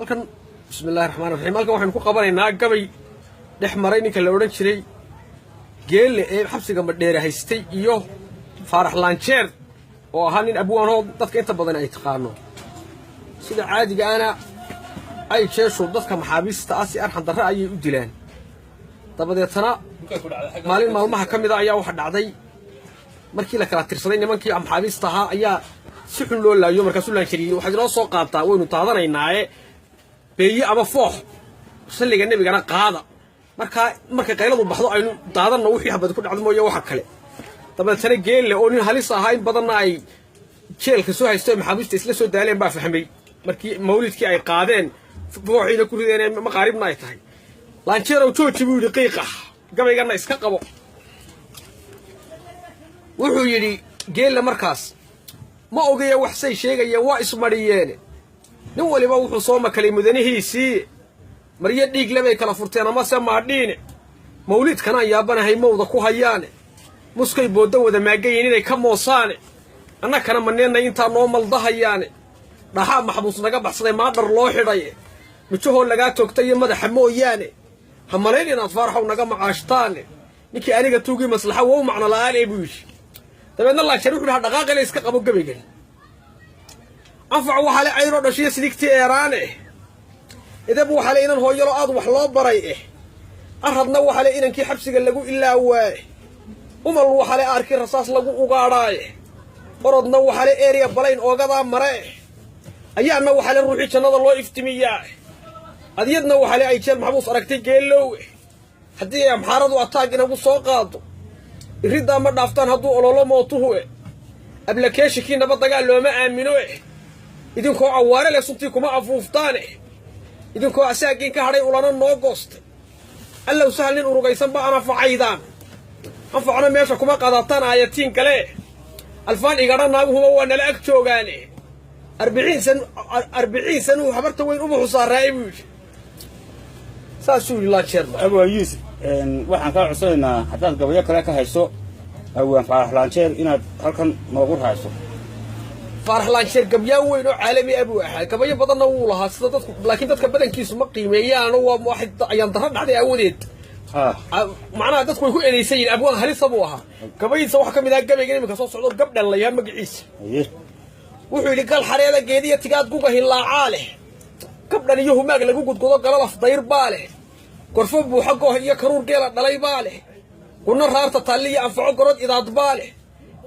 halkan bismillaahir rahmaanir rahiim halkan waxaan ku qabanaynaa gabay dhex maray ninka la oran jiray geelle ee xabsiga madheer haystay iyo Faarax Laanjeer oo ahaa nin abwaanoo dadka inta badan ay taqaano sida caadiga ana ay jeesho dadka maxaabiista ah si arxan darro ay u dilaan dabadeetana maalin maalmaha kamid ah ayaa waxa dhacday markii la kala tirsaday nimankii maxaabiista ahaa ayaa si xun loo laayo markaas uu Laanjeer waxa inoo soo qaataa waynu taadanaynaa beeyi ama foox salliga nabigana qaada marka qayladu baxdo aynu daadanna wixii habad ku dhacdo mooyo waxa kale dabadeetana geelle oo nin halis ahaa in badan ay jeelka soo haystay maxaabiista isla soo daaleen baa fahmay markii mawlidkii ay qaadeen fooxiina ku rideen maqaaribna ay tahay Laanjeer oo jooji buu yiri qiiqa gabaygana iska qabo wuxuu yiri geelle markaas ma ogeeyo wax say sheegayeen waa ismariyeen nin waliba wuxuu soo makalay mudanihiisii mariya dhiig labay kala furteen ama samaadhiin mawlidkana yaabanahay mawda ku hayaan muskay booda wada maagayeen inay ka moosaan annakana manneena inta noo maldahayaan dhaxa maxbuus naga baxsaday ma dhar loo xidhay mijaho laga toogtay madaxa mooyaane hamaleyn inaad Faaraxow naga macaashtaan ninkii aniga tuugi maslaxa waa macna la'aan ee buush dabeedna Laanjeer wuxuu dhaqaaqay iska qabo gabaygan anfac waxa la ayro dhashiyo sidikti eeraane إذا بو حالي إنن هو يلو أضو وحلو براي أرهدنا وحالي إنن كي حبسيق لغو إلا واي ومال وحالي آركي رصاص لغو أغاراي أردنا وحالي إيريا بلاين أغادا مراي أيانا وحالي روحي كنادا الله افتمياي أديدنا وحالي أي كيال محبوس أركتي جيلو حدي يا محارضو أتاقنا بو سوقاتو إريدا مردافتان هدو أولولو موتوه أبلا كيشكي نبطاقا لو ما آمنوه إذن كو عواري لسنتيكو ما أفوفتاني idinkoo asaagiin ka haray ulana noo goostay alla u sahlin urugaysan ba ana facaydaan anfacna meesha kuma qadataan ayatiin kale alfaan igara naaguhuma waa nala ag joogaane 40 sano habarta weyn u buuxsaaray buu saasuu Laanjeer Abu Yuusuf waxaan ka codsanaynaa hadaad gabayo kale ka hayso awaan Faarax Laanjeer inaad halkan noogu raayso Faarax Laanjeer gabyaa weyn oo caalami abu ah gabayo badan oo lahaa sida dadku laakiin dadka badankiisu ma qiimeeyaan oo waa waxay ayaan darro dhacday awadeed macnaha dadku way ku eedeysayeen abwaan halis abu aha gabaydiisa waxa kamid ah gabayga imika soo socdo gabdhan la yahay magaciisa wuxuu yiri gal xareeda geediya tigaad guga hilaacaale gabdhan iyo humaag lagu gudgudo galaf dayr baale korfo buuxa gooh iyo karuur geela dhalay baale kuna raarta taliya anfaco gorod idaad baale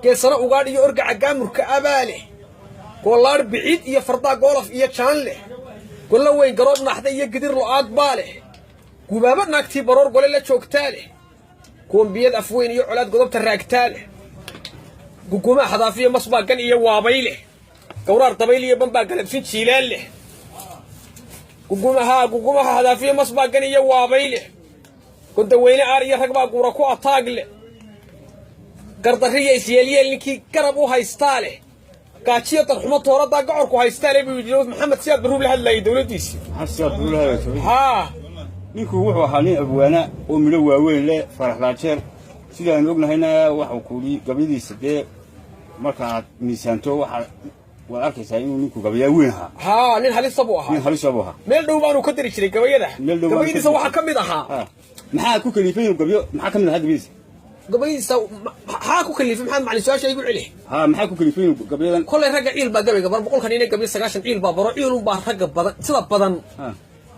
geesana ugaadh iyo orgaca gaamurka abaale كولار بعيد يا فردا قولف يا شانله كل وين قرب نحده يا قدر لعاد باله كوبابا نكتي برور قول له شوكتاله كون بيد أفوين يعلاد قلب تراكتاله كوكوما حذافية مصباح كان يوابيله كورار طبيلي يبنبا قلب فين شيلاله كوكوما حذافية مصباح كان يوابيله كنت وين عارية رقبا قوركو أطاقله قرطرية سيالية اللي كي قربوها يستاله كاتشية الحمى توردا قعركو هايستالي بيجلود محمد سياد بروب لهالله دولتيس سياد بروب لهالله ها نيكو وحو حالين أبوانا وملو واوين له Faarax Laanjeer sida aan ognahayna waxa ku li gabadhiisa de marka miisaanto waxa waa arkaysaa inuu ninku gabayaa weyn ha nin halis abu aha meel dhow baanu ka diri jiray gabayada gabaydiisa waxa kamid aha maxaa ku kaliifay gabayo maxaa kamid ah gabaydiisa gabaydiisa maxaa ku kaliifay maxaa macna su'aasha igu cili maxaa ku kaliifay gabayadan kulay rag ciil baa gabayga bar boqolkan inay gabiy 90 ciil baa baro ciil baa rag badan sida badan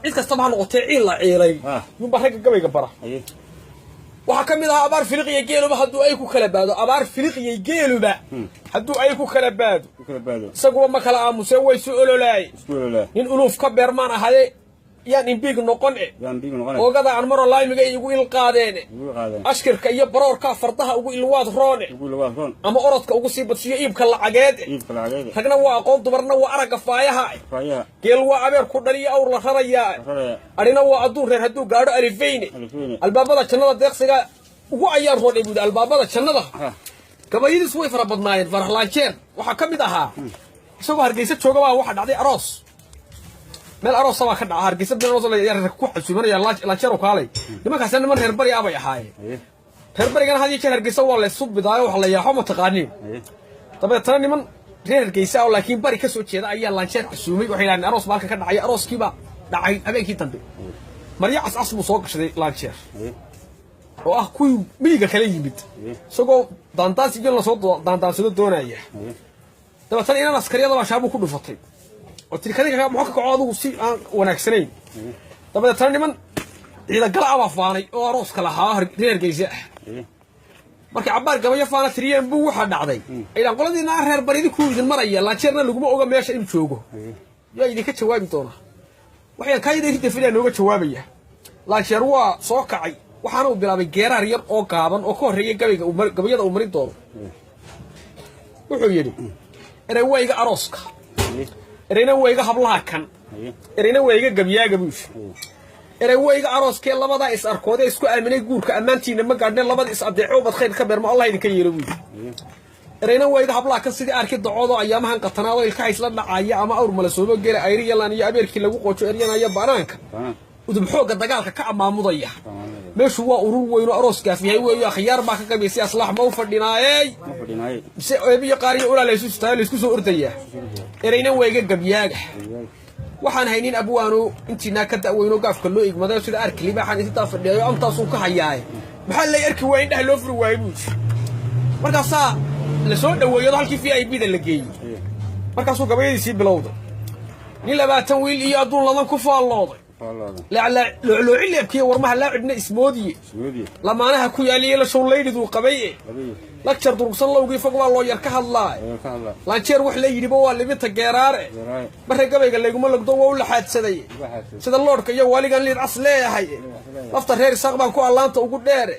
cid kasta baa noqotay ciil la ciilay nin baa rag gabayga bara waxa kamid ah abaar filiqiye geeluba haduu ay ku kala baado abaar filiqiye geeluba haduu ay ku kala baado isagu ma kala aamusay way soo ololaay nin uluf ka beermaan ahaye yaan imbiig noqon oogada aan maro laamiga igu il qaadeen ashkirka iyo baroorka fardaha ugu ilwaad roone ama orodka ugu sii badsiyo iibka lacageed ragna waa aqoon dumarna waa araga faayaha geel waa abeer ku dhaliyo awr la rarayaa arina waa aduun reer haduu gaadho alifeyne albaabada jannada deeqsiga ugu ayaan roodhay buud albaabada jannada gabaydiis way fara badnaayeen Faarax Laanjeer waxa kamid ahaa isagoo Hargeysa jooga waxa dhacday aroos meel aroos sama ka dhaca Hargeysa been oo la yar ku xasuumanaya Laanjeer oo kaalay nimankaas niman reer bari abay ahaayeen reer barigana hadii jeer Hargeysa waa la sub bidaayo wax la yaaxo ma taqaaniin tabeetana niman reer Hargeysa oo laakiin bari ka soo jeeda ayaa Laanjeer xasuumay waxay yiraahdeen aroos baalka ka dhacay arooskiiba dhacay habeenkii dambe marya cas buu soo gashaday laanjeer oo ah kuwii miyiga kala yimid isagoo daandaas iyo la soo daandaansado doonaya dabeetana inaan askariyada baa shaabu ku dhufatay oo tirkadinka muxuu ka kaco adigu si aan wanaagsanayn dabeetana niman ciidan gala ama faanay oo arooska lahaa reer Geysa markii cabaar gabaya faana tiriyeen buu waxa dhacday ayaan qoladiina reer baridi ku idin maraya laanjeerna laguma oga meesha in joogo yaa idinka jawaabi doona waxay ka yidhi dafina nooga jawaabaya laanjeer waa soo kacay waxaana uu bilaabay geerar yar oo gaaban oo ka horeeyay gabayada uu marin doono wuxuu yiri erey wayga arooska ereyna wayga hablaha kan ereyna wayga gabyaaga buush erey wayga arooskee labada is arkooda isku aaminay guurka amaantiina ma gaadhnay labada is adeeco bad khayr ka beermo Allah idinka yeelo buush ereyna wayga hablaha kan sidii arki dacoodo ayaamahan qatanaado ilka isla dhacaya ama awr mala soo geelay ayri yalan iyo abeerkii lagu qoojo eryanaya banaanka udub xooga dagaalka ka amaamudaya meeshu waa urur weyn oo aroos gaafiyay weeyo khiyaar baa ka qabeysay aslax ma u fadhinaayay si eebiyo qaariyo ula leesu style isku soo ordaya ereyna wayga gabyaaga waxaan haynin abwaano intiina ka daweyno gaafka loo igmaday sida arkli baaxan inta fadhiyo amtaas uu ka hayaay maxaa la arki weyn dhax loo furi waayay buuj markaas la soo dhaweeyo halkii VIP da la geeyay markaas uu gabayadiisii bilowday ni 20 wiil iyo aduun ladan ku faallooday لا لو علب كي ورمها لاعبنا اسمودي لما كو يالي لا شوليدو قبي لكثر درقسن لو قيفق waa loo yar ka hadlaa la jeer wax la yiri waa libita geeraare markay gabayga leeguma lagdo waa u la xaadsaday sida loorka iyo waligan liid asleeyahay afta reer saqban ku allaanta ugu dheere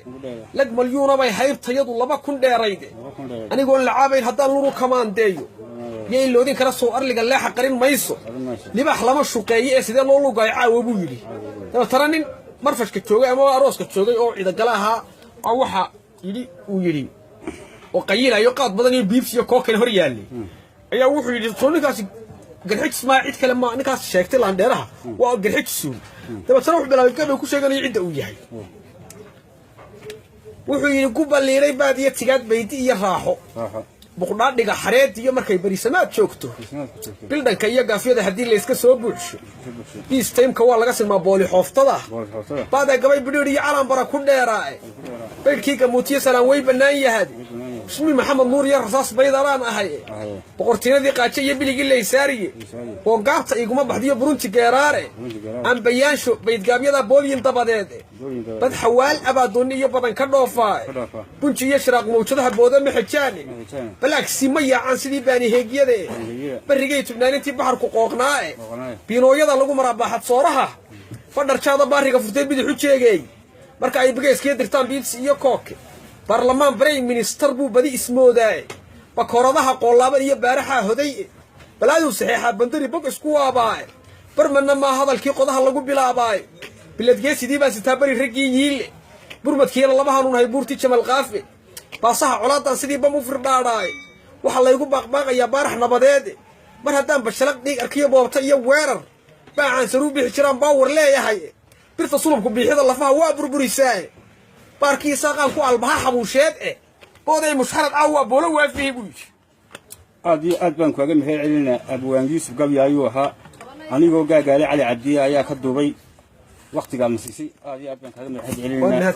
lag milyuuna bay haybtayadu 2,000 dheerayde anigoon la caabayn hadaan luru kamaandeeyo yey loodin kara soo arliga leexa qarin mayso libax lama shuqeeyay sidee loo lugay caawo buu yiri taranin marfashka joogay ama arooska joogay oo ciida galaha waxa yiri uu yiri oo qayilayo qaad badan iyo biibs iyo kookeen hor yaali ayaa wuxuu yiri soonikaasi garxij Ismaaciil kale ma ninkaas sheegtay laandheeraha waa garxij suul dabeetana wuxuu bilaabay gabay ku sheeganay cidda uu yahay wuxuu yiri ku baliiray baadiya tigaad bayti iyo raaxo buqdhaadhiga xareed iyo markay barisamaad joogto bildanka iyo gaafiyada hadii la iska soo buuxsho is time-ka waa laga silmaa booli xooftada baada gabay bidhiir iyo calan bara ku dheeraa beelkiiga muutiye salaan way banaan yahay ismi maxamed nuur yar rasaas baydaraan ahay boqortinadii qaace iyo biligi leesaariye oo gaabta iguma baxdiyo burunti geeraare aan bayaansho baydgaabyada booliin dabadeed bad xawaal abaadooni iyo badan ka dhoofaa bunji iyo shiraaq mawjadaha booda ma xajaani balaagsi ma yaacan sidii baani heegyade barigay tubnaanintii baxarku qooqnaa biinooyada lagu maraabaxad sooraha fadharjaada baariga furtay bidixu jeegay marka ay bigeeskii dirtaan biibs iyo kooke barlamaan prime minister buu badi ismooday bakooradaha qoolaaba iyo baaraha hoday balaadu saxiixa bandari bog isku waabay barmana ma hadalkii qodaha lagu bilaabay biladgeesidii baa sitaabari ragii yiil burmadkii laba hanuun hay buurti jamal qaafi baasaha colaadan sidii bam u firdhaadhay waxa la igu baaqbaaqaya baarax nabadeed mar hadaan bashalaq dhig arkiyo boobta iyo weerar baacan saru bixi jiraan baawar leeyahay birta sulubku biixida lafaha waa burburisaa baarkii saaqan ku albaha xabuusheed booday mushharad awa boolo waafihi buu aad baan kaaga mahad celinaa abwaan Yuusuf Gabi ayuu ahaa anigoo gaagaale cali cabdi ayaa ka duubay waqtiga masisi aad baan kaaga mahad celinaa